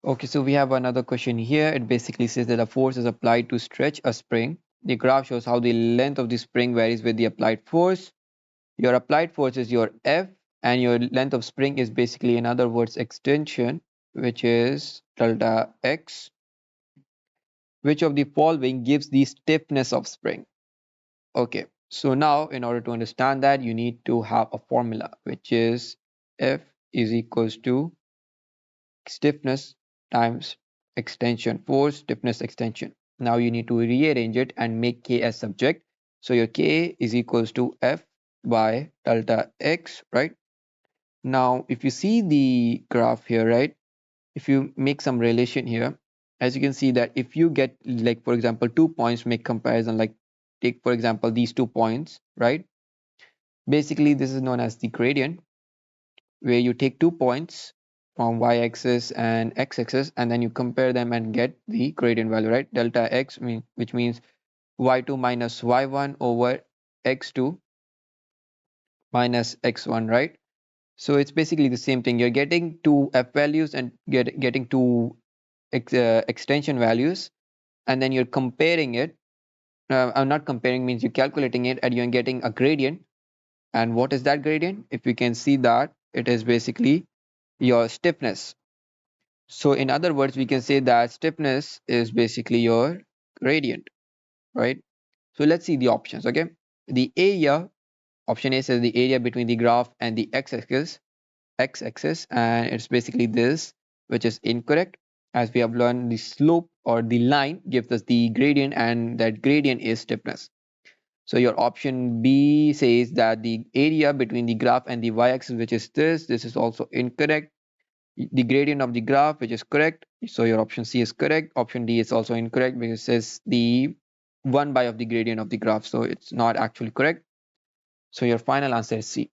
Okay, so we have another question here. It basically says that a force is applied to stretch a spring. The graph shows how the length of the spring varies with the applied force. Your applied force is your F, and your length of spring is basically, in other words, extension, which is delta X. Which of the following gives the stiffness of spring? Okay, so now in order to understand that, you need to have a formula, which is F is equals to stiffness times extension, force, stiffness, extension. Now you need to rearrange it and make K as subject. So your K is equals to F by delta X, right? Now, if you see the graph here, right? If you make some relation here, as you can see that if you get, like, for example, 2 points, make comparison, like take, for example, these 2 points, right? Basically, this is known as the gradient, where you take 2 points from y-axis and x-axis, and then you compare them and get the gradient value, right? Delta x, which means y2 minus y1 over x2 minus x1, right? So it's basically the same thing. You're getting two f values and getting two extension values, and then you're comparing it. I'm not comparing, means you're calculating it, and you're getting a gradient. And what is that gradient? If you can see that, it is basically your stiffness. So in other words, we can say that stiffness is basically your gradient, right? So let's see the options. Okay, the area, option A says the area between the graph and the x-axis, and it's basically this, which is incorrect. As we have learned, the slope or the line gives us the gradient, and that gradient is stiffness. So your option B says that the area between the graph and the y-axis, which is this is also incorrect. The gradient of the graph, which is correct. So your option C is correct. Option D is also incorrect because it says the 1 by of the gradient of the graph. So it's not actually correct. So your final answer is C.